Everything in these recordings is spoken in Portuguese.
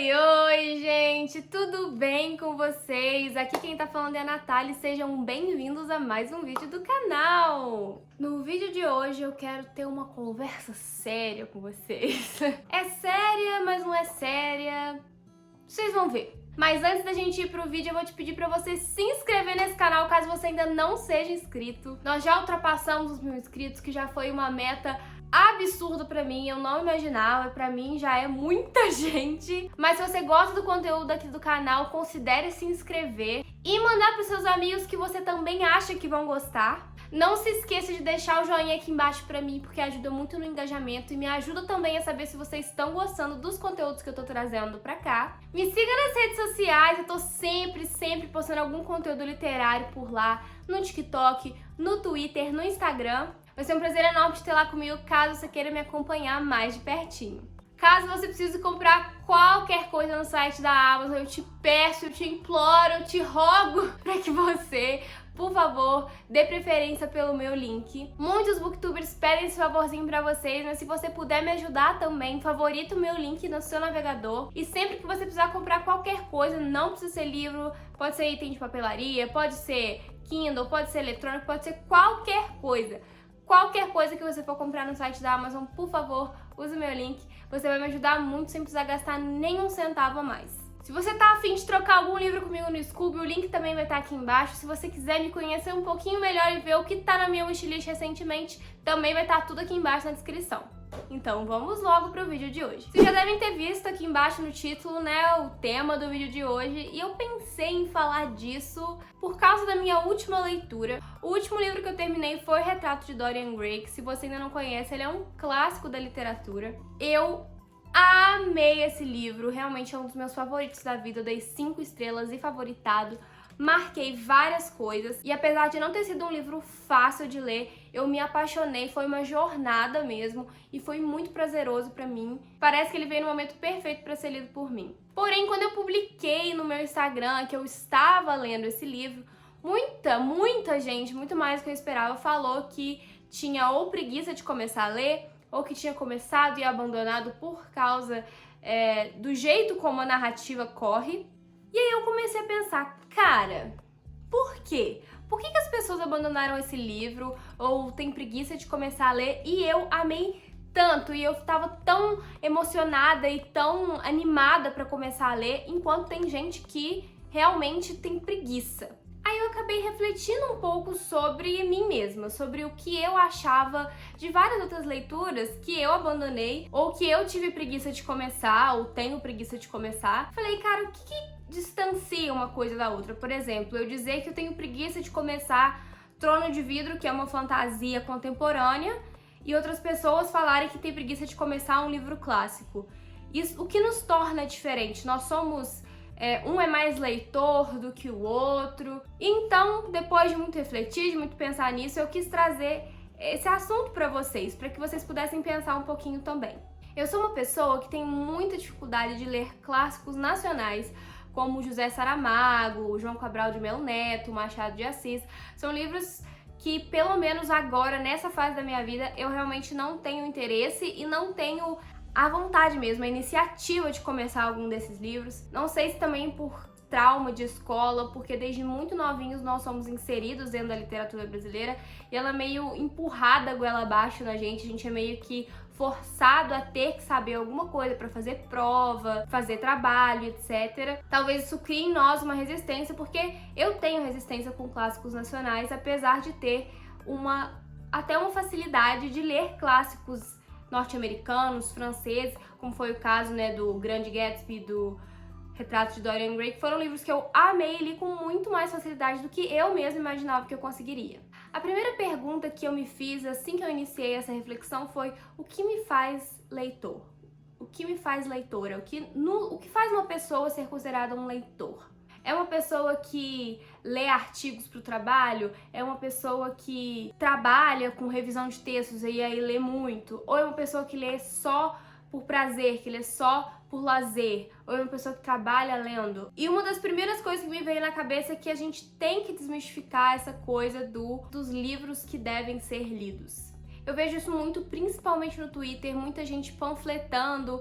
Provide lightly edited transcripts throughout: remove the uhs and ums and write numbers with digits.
Oi, gente! Tudo bem com vocês? Aqui quem tá falando é a Natália e sejam bem-vindos a mais um vídeo do canal! No vídeo de hoje eu quero ter uma conversa séria com vocês. É séria, mas não é séria. Vocês vão ver. Mas antes da gente ir pro vídeo, eu vou te pedir pra você se inscrever nesse canal caso você ainda não seja inscrito. Nós já ultrapassamos os 1000 inscritos, que já foi uma meta absurdo pra mim, eu não imaginava, pra mim já é muita gente. Mas se você gosta do conteúdo aqui do canal, considere se inscrever e mandar pros seus amigos que você também acha que vão gostar. Não se esqueça de deixar o joinha aqui embaixo pra mim, porque ajuda muito no engajamento e me ajuda também a saber se vocês estão gostando dos conteúdos que eu tô trazendo pra cá. Me siga nas redes sociais, eu tô sempre postando algum conteúdo literário por lá, no TikTok, no Twitter, no Instagram. Vai ser um prazer enorme te ter lá comigo, caso você queira me acompanhar mais de pertinho. Caso você precise comprar qualquer coisa no site da Amazon, eu te peço, eu te imploro, eu te rogo para que você, por favor, dê preferência pelo meu link. Muitos booktubers pedem esse favorzinho pra vocês, mas se você puder me ajudar também, favorita o meu link no seu navegador. E sempre que você precisar comprar qualquer coisa, não precisa ser livro, pode ser item de papelaria, pode ser Kindle, pode ser eletrônico, pode ser qualquer coisa. Qualquer coisa que você for comprar no site da Amazon, por favor, use o meu link. Você vai me ajudar muito sem precisar gastar nenhum centavo a mais. Se você tá afim de trocar algum livro comigo no Scoob, o link também vai estar aqui embaixo. Se você quiser me conhecer um pouquinho melhor e ver o que tá na minha wishlist recentemente, também vai estar tudo aqui embaixo na descrição. Então vamos logo pro vídeo de hoje. Vocês já devem ter visto aqui embaixo no título, né, o tema do vídeo de hoje. E eu pensei em falar disso por causa da minha última leitura. O último livro que eu terminei foi Retrato de Dorian Gray, que se você ainda não conhece, ele é um clássico da literatura. Eu amei esse livro, realmente é um dos meus favoritos da vida. Eu dei 5 estrelas e favoritado. Marquei várias coisas e apesar de não ter sido um livro fácil de ler, eu me apaixonei, foi uma jornada mesmo e foi muito prazeroso pra mim. Parece que ele veio no momento perfeito pra ser lido por mim. Porém, quando eu publiquei no meu Instagram que eu estava lendo esse livro, muita gente, muito mais do que eu esperava, falou que tinha ou preguiça de começar a ler ou que tinha começado e abandonado por causa do jeito como a narrativa corre. E aí eu comecei a pensar, cara, por quê? Por que as pessoas abandonaram esse livro ou têm preguiça de começar a ler? E eu amei tanto e eu tava tão emocionada e tão animada pra começar a ler, enquanto tem gente que realmente tem preguiça. Aí eu acabei refletindo um pouco sobre mim mesma, sobre o que eu achava de várias outras leituras que eu abandonei ou que eu tive preguiça de começar ou tenho preguiça de começar. Falei, cara, o que distancia uma coisa da outra? Por exemplo, eu dizer que eu tenho preguiça de começar Trono de Vidro, que é uma fantasia contemporânea, e outras pessoas falarem que tem preguiça de começar um livro clássico. Isso, o que nos torna diferente? Nós somos... um é mais leitor do que o outro. Então, depois de muito refletir, de muito pensar nisso, eu quis trazer esse assunto para vocês que vocês pudessem pensar um pouquinho também. Eu sou uma pessoa que tem muita dificuldade de ler clássicos nacionais, como José Saramago, João Cabral de Melo Neto, Machado de Assis. São livros que, pelo menos agora, nessa fase da minha vida, eu realmente não tenho interesse e não tenho a vontade mesmo, a iniciativa de começar algum desses livros. Não sei se também por trauma de escola, porque desde muito novinhos nós somos inseridos dentro da literatura brasileira e ela é meio empurrada goela abaixo na gente, a gente é meio que forçado a ter que saber alguma coisa para fazer prova, fazer trabalho, etc. Talvez isso crie em nós uma resistência, porque eu tenho resistência com clássicos nacionais, apesar de ter até uma facilidade de ler clássicos norte-americanos, franceses, como foi o caso, né, do Grande Gatsby, do Retrato de Dorian Gray, que foram livros que eu amei e li com muito mais facilidade do que eu mesma imaginava que eu conseguiria. A primeira pergunta que eu me fiz assim que eu iniciei essa reflexão foi: o que me faz leitor? O que me faz leitora? O que faz uma pessoa ser considerada um leitor? É uma pessoa que lê artigos para o trabalho? É uma pessoa que trabalha com revisão de textos e aí lê muito? Ou é uma pessoa que lê só por prazer, que lê só por lazer? Ou é uma pessoa que trabalha lendo? E uma das primeiras coisas que me veio na cabeça é que a gente tem que desmistificar essa coisa dos livros que devem ser lidos. Eu vejo isso muito, principalmente no Twitter, muita gente panfletando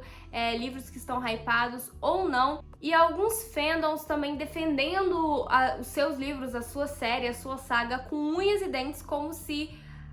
livros que estão hypados ou não, e alguns fandoms também defendendo os seus livros, a sua série, a sua saga com unhas e dentes, como se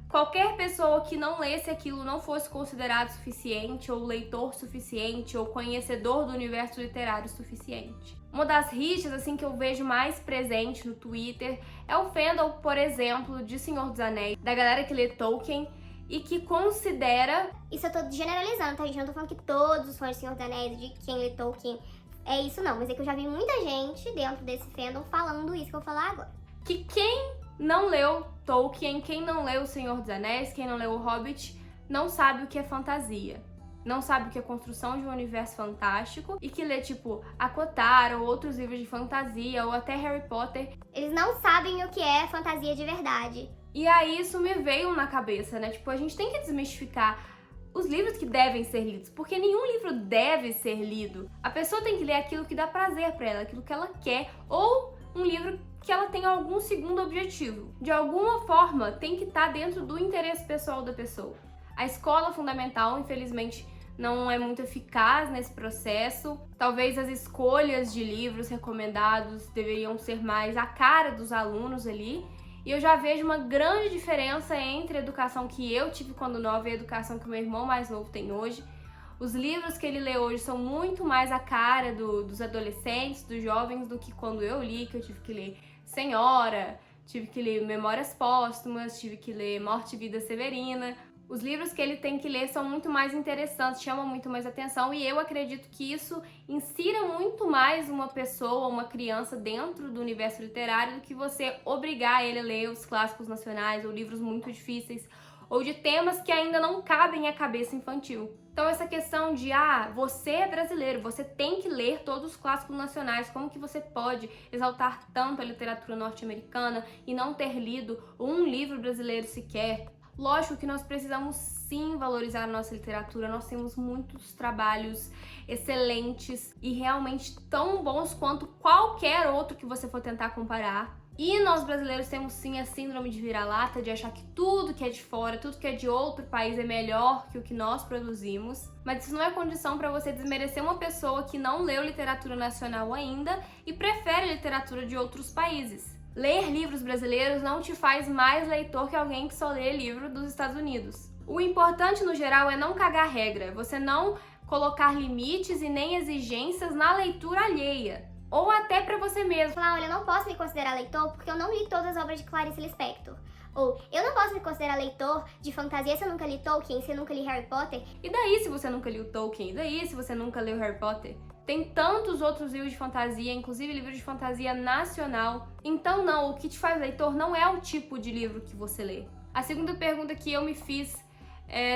qualquer pessoa que não lesse aquilo não fosse considerado suficiente, ou leitor suficiente, ou conhecedor do universo literário suficiente. Uma das rixas assim que eu vejo mais presente no Twitter é o fandom, por exemplo, de Senhor dos Anéis, da galera que lê Tolkien e que considera... Isso eu tô generalizando, tá, gente? Não tô falando que todos os fãs de Senhor dos Anéis, de quem lê Tolkien, é isso não. Mas é que eu já vi muita gente dentro desse fandom falando isso que eu vou falar agora. Que quem não leu Tolkien, quem não leu O Senhor dos Anéis, quem não leu O Hobbit, não sabe o que é fantasia. Não sabe o que é construção de um universo fantástico e que lê, tipo, ACOTAR ou outros livros de fantasia ou até Harry Potter. Eles não sabem o que é fantasia de verdade. E aí isso me veio na cabeça, né? Tipo, a gente tem que desmistificar os livros que devem ser lidos, porque nenhum livro deve ser lido. A pessoa tem que ler aquilo que dá prazer pra ela, aquilo que ela quer, ou um livro que ela tem algum segundo objetivo. De alguma forma, tem que estar dentro do interesse pessoal da pessoa. A escola fundamental, infelizmente, não é muito eficaz nesse processo. Talvez as escolhas de livros recomendados deveriam ser mais a cara dos alunos ali. E eu já vejo uma grande diferença entre a educação que eu tive quando nova e a educação que meu irmão mais novo tem hoje. Os livros que ele lê hoje são muito mais a cara dos adolescentes, dos jovens, do que quando eu li, que eu tive que ler Senhora, tive que ler Memórias Póstumas, tive que ler Morte e Vida Severina. Os livros que ele tem que ler são muito mais interessantes, chamam muito mais atenção, e eu acredito que isso insira muito mais uma pessoa, uma criança dentro do universo literário do que você obrigar ele a ler os clássicos nacionais ou livros muito difíceis ou de temas que ainda não cabem à cabeça infantil. Então essa questão de, você é brasileiro, você tem que ler todos os clássicos nacionais, como que você pode exaltar tanto a literatura norte-americana e não ter lido um livro brasileiro sequer? Lógico que nós precisamos sim valorizar a nossa literatura, nós temos muitos trabalhos excelentes e realmente tão bons quanto qualquer outro que você for tentar comparar. E nós brasileiros temos sim a síndrome de vira-lata, de achar que tudo que é de fora, tudo que é de outro país é melhor que o que nós produzimos. Mas isso não é condição para você desmerecer uma pessoa que não leu literatura nacional ainda e prefere literatura de outros países. Ler livros brasileiros não te faz mais leitor que alguém que só lê livro dos Estados Unidos. O importante, no geral, é não cagar regra, você não colocar limites e nem exigências na leitura alheia. Ou até pra você mesmo. Falar, olha, eu não posso me considerar leitor porque eu não li todas as obras de Clarice Lispector. Ou, eu não posso me considerar leitor de fantasia se eu nunca li Tolkien, se eu nunca li Harry Potter. E daí se você nunca liu Tolkien? E daí se você nunca leu Harry Potter? Tem tantos outros livros de fantasia, inclusive livros de fantasia nacional. Então não, o que te faz leitor não é o tipo de livro que você lê. A segunda pergunta que eu me fiz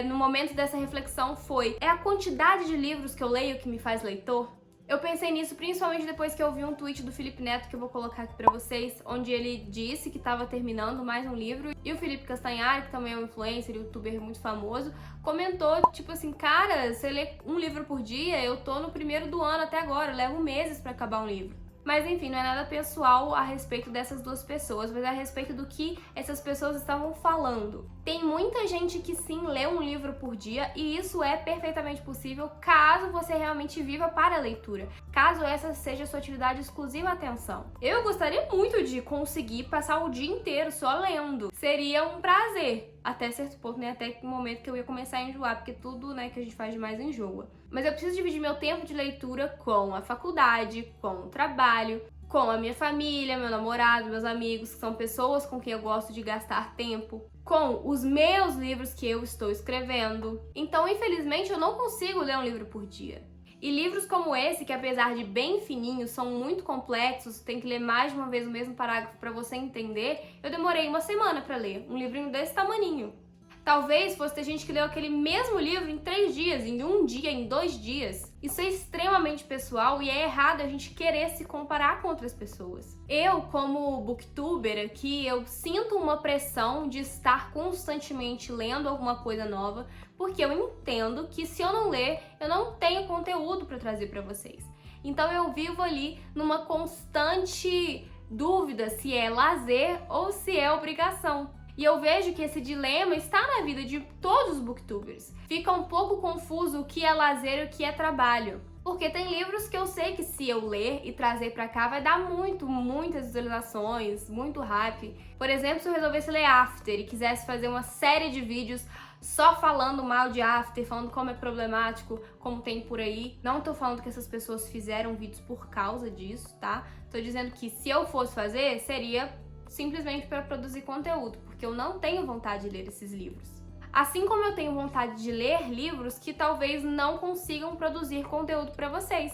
no momento dessa reflexão foi: é a quantidade de livros que eu leio que me faz leitor? Eu pensei nisso principalmente depois que eu vi um tweet do Felipe Neto, que eu vou colocar aqui pra vocês, onde ele disse que estava terminando mais um livro, e o Felipe Castanhari, que também é um influencer, youtuber muito famoso, comentou, tipo assim, cara, você lê um livro por dia, eu tô no primeiro do ano até agora, eu levo meses pra acabar um livro. Mas enfim, não é nada pessoal a respeito dessas duas pessoas, mas é a respeito do que essas pessoas estavam falando. Tem muita gente que sim lê um livro por dia e isso é perfeitamente possível caso você realmente viva para a leitura, caso essa seja a sua atividade exclusiva atenção. Eu gostaria muito de conseguir passar o dia inteiro só lendo, seria um prazer. Até certo ponto, né? Até o momento que eu ia começar a enjoar, porque tudo, né, que a gente faz demais enjoa. Mas eu preciso dividir meu tempo de leitura com a faculdade, com o trabalho, com a minha família, meu namorado, meus amigos, que são pessoas com quem eu gosto de gastar tempo, com os meus livros que eu estou escrevendo. Então, infelizmente, eu não consigo ler um livro por dia. E livros como esse, que apesar de bem fininhos, são muito complexos, tem que ler mais de uma vez o mesmo parágrafo para você entender, eu demorei uma semana para ler, um livrinho desse tamaninho. Talvez fosse ter gente que leu aquele mesmo livro em 3 dias, em 1 dia, em 2 dias. Isso é extremamente pessoal e é errado a gente querer se comparar com outras pessoas. Eu, como booktuber aqui, eu sinto uma pressão de estar constantemente lendo alguma coisa nova, porque eu entendo que se eu não ler, eu não tenho conteúdo para trazer para vocês. Então eu vivo ali numa constante dúvida se é lazer ou se é obrigação. E eu vejo que esse dilema está na vida de todos os booktubers. Fica um pouco confuso o que é lazer e o que é trabalho. Porque tem livros que eu sei que se eu ler e trazer pra cá vai dar muitas visualizações, muito hype. Por exemplo, se eu resolvesse ler After e quisesse fazer uma série de vídeos só falando mal de After, falando como é problemático, como tem por aí. Não tô falando que essas pessoas fizeram vídeos por causa disso, tá? Tô dizendo que se eu fosse fazer, seria simplesmente para produzir conteúdo, porque eu não tenho vontade de ler esses livros. Assim como eu tenho vontade de ler livros que talvez não consigam produzir conteúdo para vocês.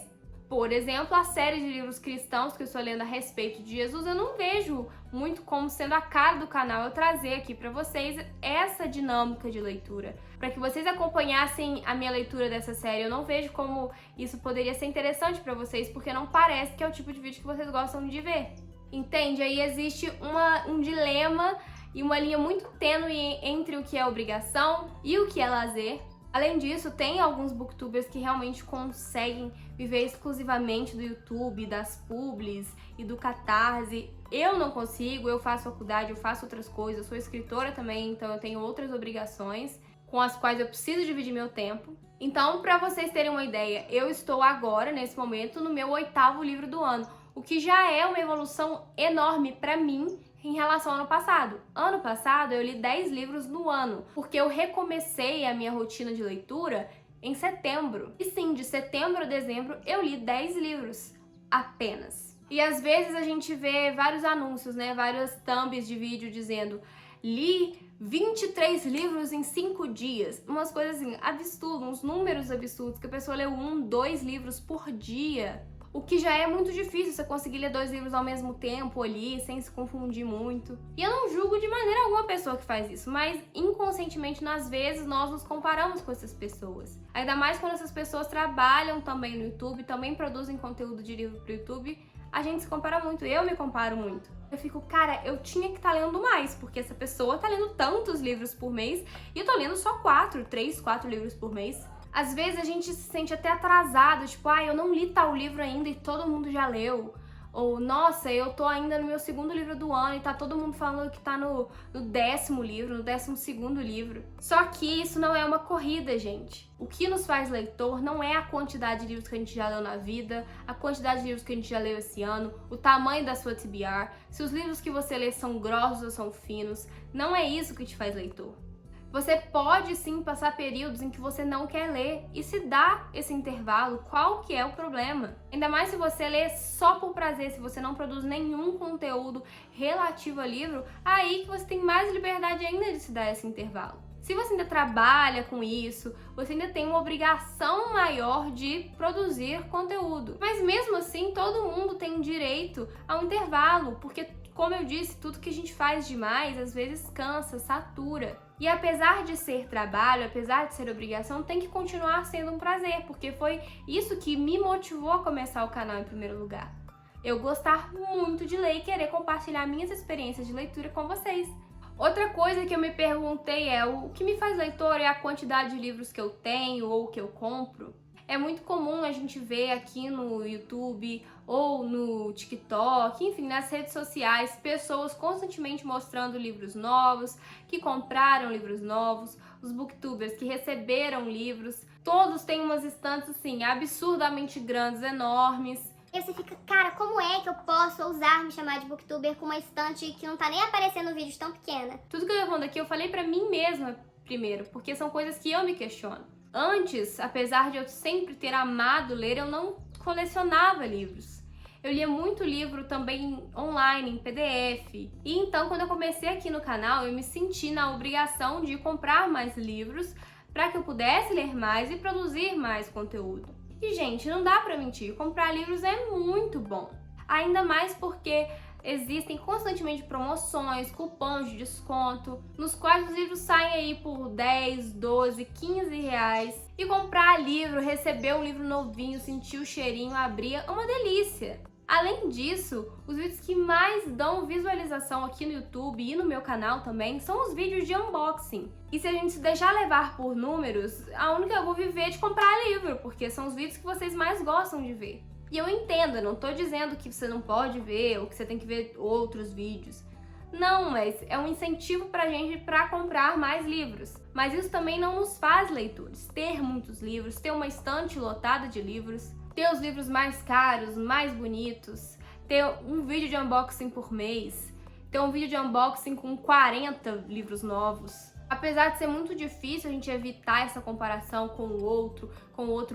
Por exemplo, a série de livros cristãos que eu estou lendo a respeito de Jesus, eu não vejo muito como sendo a cara do canal eu trazer aqui para vocês essa dinâmica de leitura. Para que vocês acompanhassem a minha leitura dessa série, eu não vejo como isso poderia ser interessante para vocês, porque não parece que é o tipo de vídeo que vocês gostam de ver. Entende? Aí existe um dilema e uma linha muito tênue entre o que é obrigação e o que é lazer. Além disso, tem alguns booktubers que realmente conseguem viver exclusivamente do YouTube, das publis e do Catarse. Eu não consigo, eu faço faculdade, eu faço outras coisas, eu sou escritora também, então eu tenho outras obrigações com as quais eu preciso dividir meu tempo. Então, para vocês terem uma ideia, eu estou agora, nesse momento, no meu 8º livro do ano, o que já é uma evolução enorme para mim em relação ao ano passado. Ano passado eu li 10 livros no ano, porque eu recomecei a minha rotina de leitura em setembro. E sim, de setembro a dezembro eu li 10 livros apenas. E às vezes a gente vê vários anúncios, né, várias thumbs de vídeo dizendo: li 23 livros em 5 dias. Umas coisas assim, absurdas, uns números absurdos, que a pessoa lê 1, 2 livros por dia. O que já é muito difícil, você conseguir ler 2 livros ao mesmo tempo ali, sem se confundir muito. E eu não julgo de maneira alguma a pessoa que faz isso, mas inconscientemente, às vezes, nós nos comparamos com essas pessoas. Ainda mais quando essas pessoas trabalham também no YouTube, também produzem conteúdo de livro pro YouTube, a gente se compara muito, eu me comparo muito. Eu fico, cara, eu tinha que estar lendo mais, porque essa pessoa tá lendo tantos livros por mês e eu tô lendo só 3, 4 livros por mês. Às vezes a gente se sente até atrasado, tipo, eu não li tal livro ainda e todo mundo já leu. Ou, nossa, eu tô ainda no meu 2º livro do ano e tá todo mundo falando que tá no 10º livro, no 12º livro. Só que isso não é uma corrida, gente. O que nos faz leitor não é a quantidade de livros que a gente já leu na vida, a quantidade de livros que a gente já leu esse ano, o tamanho da sua TBR, se os livros que você lê são grossos ou são finos. Não é isso que te faz leitor. Você pode sim passar períodos em que você não quer ler e se dá esse intervalo, qual que é o problema? Ainda mais se você lê só por prazer, se você não produz nenhum conteúdo relativo ao livro, aí que você tem mais liberdade ainda de se dar esse intervalo. Se você ainda trabalha com isso, você ainda tem uma obrigação maior de produzir conteúdo. Mas mesmo assim, todo mundo tem direito a um intervalo, porque, como eu disse, tudo que a gente faz demais às vezes cansa, satura. E apesar de ser trabalho, apesar de ser obrigação, tem que continuar sendo um prazer, porque foi isso que me motivou a começar o canal em primeiro lugar. Eu gostar muito de ler e querer compartilhar minhas experiências de leitura com vocês. Outra coisa que eu me perguntei é: o que me faz leitor é a quantidade de livros que eu tenho ou que eu compro? É muito comum a gente ver aqui no YouTube ou no TikTok, enfim, nas redes sociais, pessoas constantemente mostrando livros novos, que compraram livros novos, os booktubers que receberam livros. Todos têm umas estantes, assim, absurdamente grandes, enormes. E você fica, cara, como é que eu posso ousar me chamar de booktuber com uma estante que não tá nem aparecendo no vídeo tão pequena? Tudo que eu tô falando aqui eu falei pra mim mesma primeiro, porque são coisas que eu me questiono. Antes, apesar de eu sempre ter amado ler, eu não colecionava livros. Eu lia muito livro também online, em PDF. E então, quando eu comecei aqui no canal, eu me senti na obrigação de comprar mais livros para que eu pudesse ler mais e produzir mais conteúdo. E, gente, não dá pra mentir, comprar livros é muito bom. Ainda mais porque existem constantemente promoções, cupons de desconto, nos quais os livros saem aí por 10, 12, 15 reais. E comprar livro, receber um livro novinho, sentir o cheirinho, abrir, é uma delícia. Além disso, os vídeos que mais dão visualização aqui no YouTube e no meu canal também são os vídeos de unboxing. E se a gente se deixar levar por números, a única eu vou viver é de comprar livro, porque são os vídeos que vocês mais gostam de ver. E eu entendo, eu não tô dizendo que você não pode ver ou que você tem que ver outros vídeos. Não, mas é um incentivo pra gente pra comprar mais livros. Mas isso também não nos faz leitores. Ter muitos livros, ter uma estante lotada de livros, ter os livros mais caros, mais bonitos, ter um vídeo de unboxing por mês, ter um vídeo de unboxing com 40 livros novos. Apesar de ser muito difícil a gente evitar essa comparação com o outro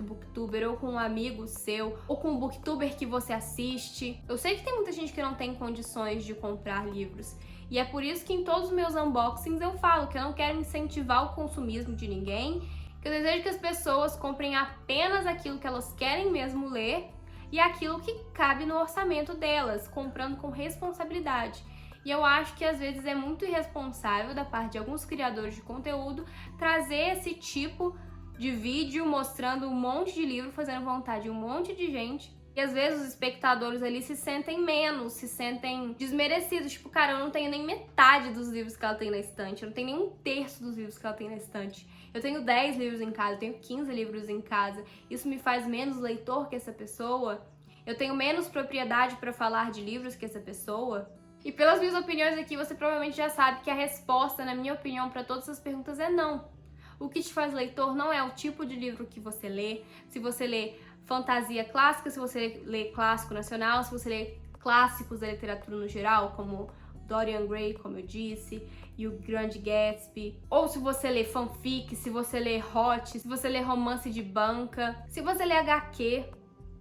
booktuber, ou com um amigo seu, ou com o booktuber que você assiste. Eu sei que tem muita gente que não tem condições de comprar livros. E é por isso que em todos os meus unboxings eu falo que eu não quero incentivar o consumismo de ninguém, que eu desejo que as pessoas comprem apenas aquilo que elas querem mesmo ler e aquilo que cabe no orçamento delas, comprando com responsabilidade. E eu acho que às vezes é muito irresponsável da parte de alguns criadores de conteúdo trazer esse tipo de vídeo mostrando um monte de livro, fazendo vontade de um monte de gente. E às vezes os espectadores ali se sentem menos, se sentem desmerecidos. Tipo, cara, eu não tenho nem metade dos livros que ela tem na estante, eu não tenho nem um terço dos livros que ela tem na estante. Eu tenho 10 livros em casa, eu tenho 15 livros em casa. Isso me faz menos leitor que essa pessoa? Eu tenho menos propriedade para falar de livros que essa pessoa? E pelas minhas opiniões aqui, você provavelmente já sabe que a resposta, na minha opinião, para todas essas perguntas é não. O que te faz leitor não é o tipo de livro que você lê, se você lê fantasia clássica, se você lê clássico nacional, se você lê clássicos da literatura no geral, como Dorian Gray, como eu disse, e o Grande Gatsby, ou se você lê fanfic, se você lê hot, se você lê romance de banca, se você lê HQ,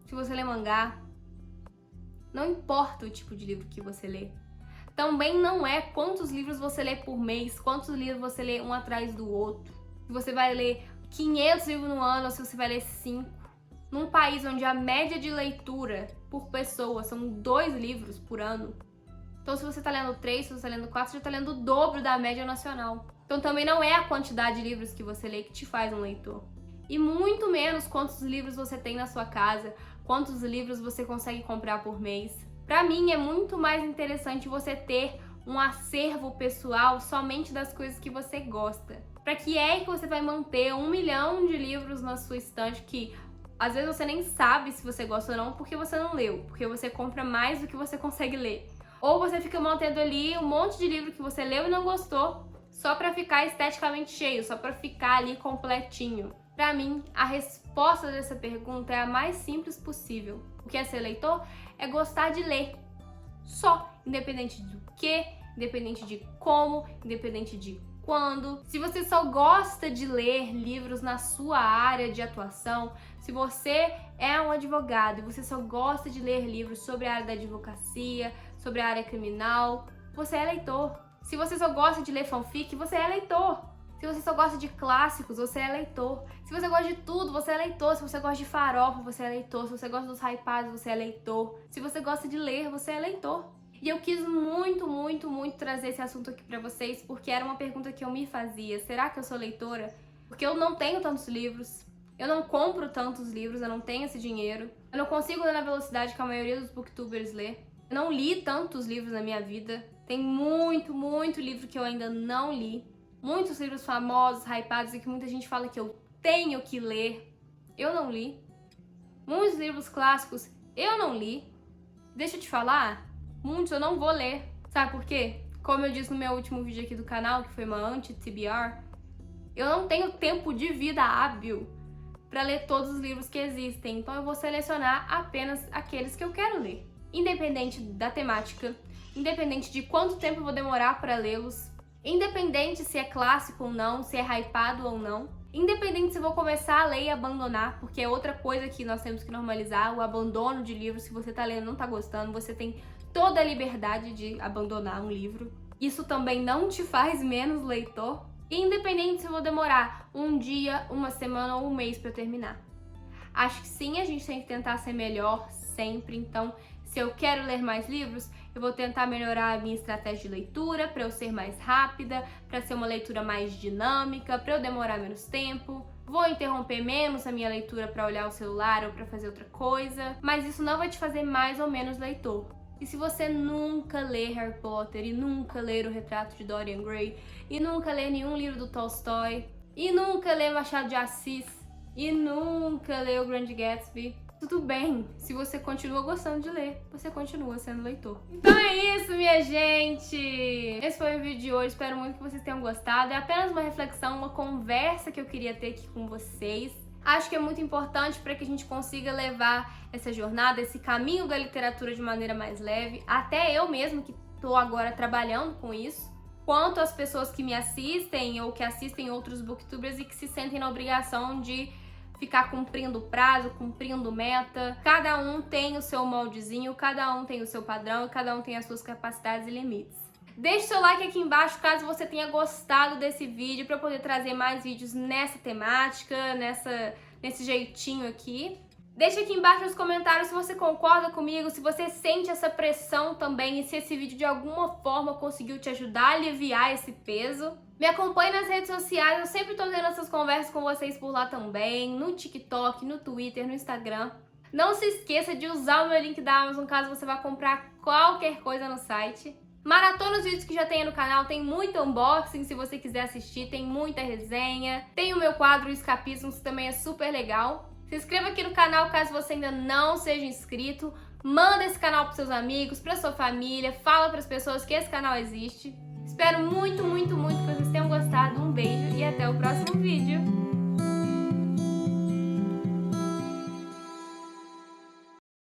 se você lê mangá. Não importa o tipo de livro que você lê. Também não é quantos livros você lê por mês, quantos livros você lê um atrás do outro. Se você vai ler 500 livros no ano ou se você vai ler 5. Num país onde a média de leitura por pessoa são 2 livros por ano. Então se você tá lendo 3, se você tá lendo 4, você já tá lendo o dobro da média nacional. Então também não é a quantidade de livros que você lê que te faz um leitor. E muito menos quantos livros você tem na sua casa, quantos livros você consegue comprar por mês. Pra mim é muito mais interessante você ter um acervo pessoal somente das coisas que você gosta. Pra que é que você vai manter 1 milhão de livros na sua estante que às vezes você nem sabe se você gosta ou não porque você não leu, porque você compra mais do que você consegue ler. Ou você fica mantendo ali um monte de livro que você leu e não gostou, só pra ficar esteticamente cheio, só pra ficar ali completinho. Pra mim, a resposta dessa pergunta é a mais simples possível. O que é ser leitor? É gostar de ler. Só. Independente do que, independente de como, independente de quando. Se você só gosta de ler livros na sua área de atuação, se você é um advogado e você só gosta de ler livros sobre a área da advocacia, sobre a área criminal, você é leitor. Se você só gosta de ler fanfic, você é leitor. Se você só gosta de clássicos, você é leitor. Se você gosta de tudo, você é leitor. Se você gosta de farofa, você é leitor. Se você gosta dos hypados, você é leitor. Se você gosta de ler, você é leitor. E eu quis muito trazer esse assunto aqui pra vocês, porque era uma pergunta que eu me fazia. Será que eu sou leitora? Porque eu não tenho tantos livros. Eu não compro tantos livros, eu não tenho esse dinheiro. Eu não consigo ler na velocidade que a maioria dos booktubers lê. Eu não li tantos livros na minha vida. Tem muito livro que eu ainda não li. Muitos livros famosos, hypados e que muita gente fala que eu tenho que ler. Eu não li. Muitos livros clássicos eu não li. Deixa eu te falar, muitos eu não vou ler. Sabe por quê? Como eu disse no meu último vídeo aqui do canal, que foi uma anti-TBR, eu não tenho tempo de vida hábil para ler todos os livros que existem. Então eu vou selecionar apenas aqueles que eu quero ler. Independente da temática, independente de quanto tempo eu vou demorar para lê-los, independente se é clássico ou não, se é hypado ou não, independente se eu vou começar a ler e abandonar, porque é outra coisa que nós temos que normalizar, o abandono de livros. Se você tá lendo e não tá gostando, você tem toda a liberdade de abandonar um livro. Isso também não te faz menos leitor. E independente se eu vou demorar um dia, uma semana ou um mês para terminar. Acho que sim, a gente tem que tentar ser melhor sempre. Então, se eu quero ler mais livros, eu vou tentar melhorar a minha estratégia de leitura para eu ser mais rápida, para ser uma leitura mais dinâmica, para eu demorar menos tempo. Vou interromper menos a minha leitura para olhar o celular ou para fazer outra coisa, mas isso não vai te fazer mais ou menos leitor. E se você nunca lê Harry Potter e nunca ler O Retrato de Dorian Gray e nunca lê nenhum livro do Tolstói e nunca lê Machado de Assis e nunca lê O Grande Gatsby, tudo bem. Se você continua gostando de ler, você continua sendo leitor. Então é isso, minha gente! Esse foi o vídeo de hoje, espero muito que vocês tenham gostado. É apenas uma reflexão, uma conversa que eu queria ter aqui com vocês. Acho que é muito importante para que a gente consiga levar essa jornada, esse caminho da literatura de maneira mais leve. Até eu mesmo que estou agora trabalhando com isso. Quanto as pessoas que me assistem ou que assistem outros booktubers e que se sentem na obrigação de ficar cumprindo prazo, cumprindo meta. Cada um tem o seu moldezinho, cada um tem o seu padrão e cada um tem as suas capacidades e limites. Deixe seu like aqui embaixo caso você tenha gostado desse vídeo para eu poder trazer mais vídeos nessa temática, nesse jeitinho aqui. Deixe aqui embaixo nos comentários se você concorda comigo, se você sente essa pressão também e se esse vídeo de alguma forma conseguiu te ajudar a aliviar esse peso. Me acompanhe nas redes sociais, eu sempre tô tendo essas conversas com vocês por lá também, no TikTok, no Twitter, no Instagram. Não se esqueça de usar o meu link da Amazon caso você vá comprar qualquer coisa no site. Maratona os vídeos que já tem no canal, tem muito unboxing se você quiser assistir, tem muita resenha. Tem o meu quadro Escapismos, que também é super legal. Se inscreva aqui no canal caso você ainda não seja inscrito. Manda esse canal para seus amigos, para sua família, fala para as pessoas que esse canal existe. Espero muito, muito, muito que